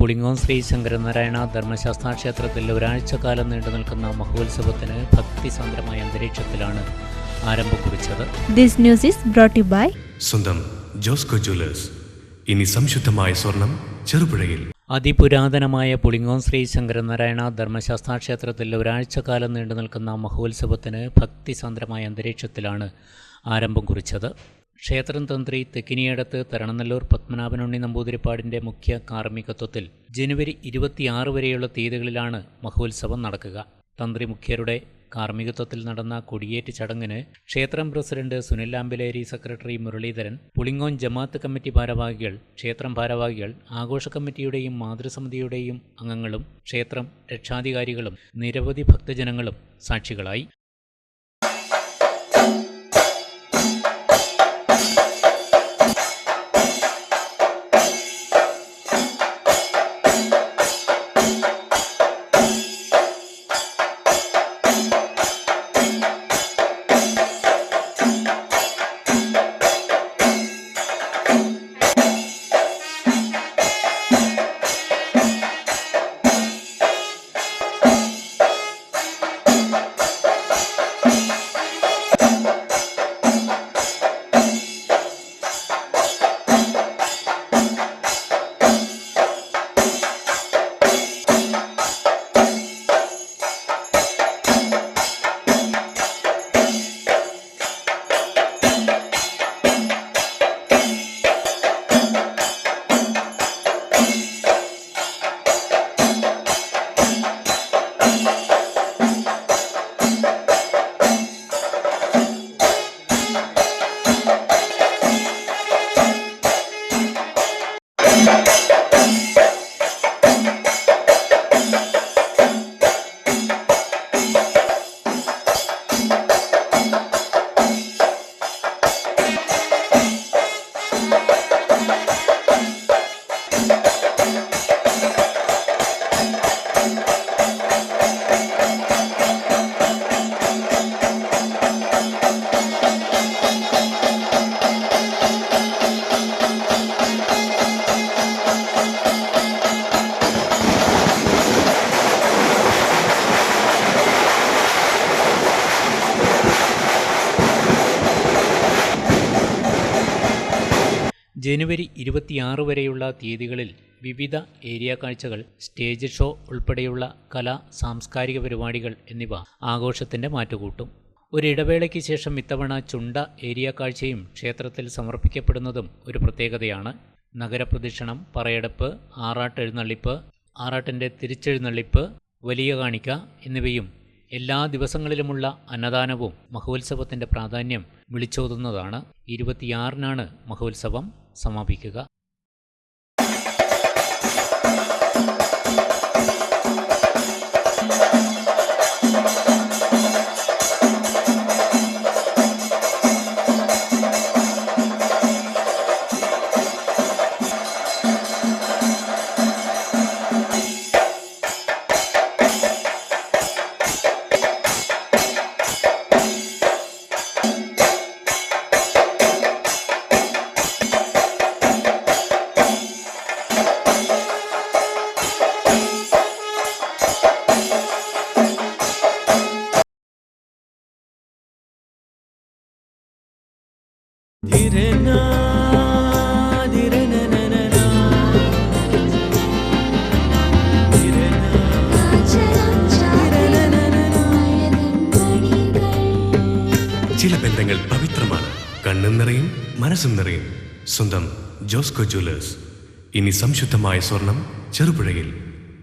പുളിങ്ങോം ശ്രീ ശങ്കരനാരായണ ധർമ്മശാസ്ത്ര ക്ഷേത്രത്തിൽ ഒരാഴ്ചക്കാലം നീണ്ടു നിൽക്കുന്ന മഹോത്സവത്തിന് ഭക്തിസാന്ദ്രമായ അന്തരീക്ഷത്തിലാണ് ആരംഭം കുറിച്ചത്. This news is brought you by സ്വന്തം ജോസ്കോ ജ്വല്ലേഴ്സ്. ഇനി സംശുദ്ധമായ സ്വർണം ചെറുപുഴയിൽ. അതിപുരാതനമായ പുളിങ്ങോം ശ്രീ ശങ്കരനാരായണ ധർമ്മശാസ്ത്ര ക്ഷേത്രത്തിൽ ഒരാഴ്ചക്കാലം നീണ്ടു നിൽക്കുന്ന മഹോത്സവത്തിന് ഭക്തിസാന്ദ്രമായ അന്തരീക്ഷത്തിലാണ് ആരംഭം കുറിച്ചത്. ക്ഷേത്രം തന്ത്രി തെക്കിനിയടത്ത് തരണനല്ലൂർ പത്മനാഭനുണ്ണി നമ്പൂതിരിപ്പാടിൻ്റെ മുഖ്യ കാർമ്മികത്വത്തിൽ ജനുവരി 26 വരെയുള്ള തീയതികളിലാണ് മഹോത്സവം നടക്കുക. തന്ത്രി മുഖ്യരുടെ കാർമ്മികത്വത്തിൽ നടന്ന കൊടിയേറ്റ് ചടങ്ങിന് ക്ഷേത്രം പ്രസിഡന്റ് സുനിൽ ആമ്പിലേരി, സെക്രട്ടറി മുരളീധരൻ, പുളിങ്ങോം ജമാഅത്ത് കമ്മിറ്റി ഭാരവാഹികൾ, ക്ഷേത്രം ഭാരവാഹികൾ, ആഘോഷ കമ്മിറ്റിയുടെയും മാതൃസമിതിയുടെയും അംഗങ്ങളും ക്ഷേത്രം രക്ഷാധികാരികളും നിരവധി ഭക്തജനങ്ങളും സാക്ഷികളായി. ജനുവരി 26 വരെയുള്ള തീയതികളിൽ വിവിധ ഏരിയ കാഴ്ചകൾ, സ്റ്റേജ് ഷോ ഉൾപ്പെടെയുള്ള കലാ സാംസ്കാരിക പരിപാടികൾ എന്നിവ ആഘോഷത്തിൻ്റെ മാറ്റുകൂട്ടും. ഒരിടവേളയ്ക്ക് ശേഷം ഇത്തവണ ചുണ്ട ഏരിയ കാഴ്ചയും ക്ഷേത്രത്തിൽ സമർപ്പിക്കപ്പെടുന്നതും ഒരു പ്രത്യേകതയാണ്. നഗരപ്രദക്ഷിണം, പറയെടുപ്പ്, ആറാട്ടെഴുന്നള്ളിപ്പ്, ആറാട്ടിൻ്റെ തിരിച്ചെഴുന്നള്ളിപ്പ്, വലിയ കാണിക്ക എന്നിവയും എല്ലാ ദിവസങ്ങളിലുമുള്ള അന്നദാനവും മഹോത്സവത്തിൻ്റെ പ്രാധാന്യം വിളിച്ചോതുന്നതാണ്. 26-നാണ് മഹോത്സവം സമാപിക്കുക. ചില ബന്ധങ്ങൾ പവിത്രമാണ്. കണ്ണും നിറയും മനസ്സും നിറയും. സ്വന്തം ജോസ്കോ ജ്വല്ലേഴ്സ്. ഇനി സംശുദ്ധമായ സ്വർണം ചെറുപുഴയിൽ.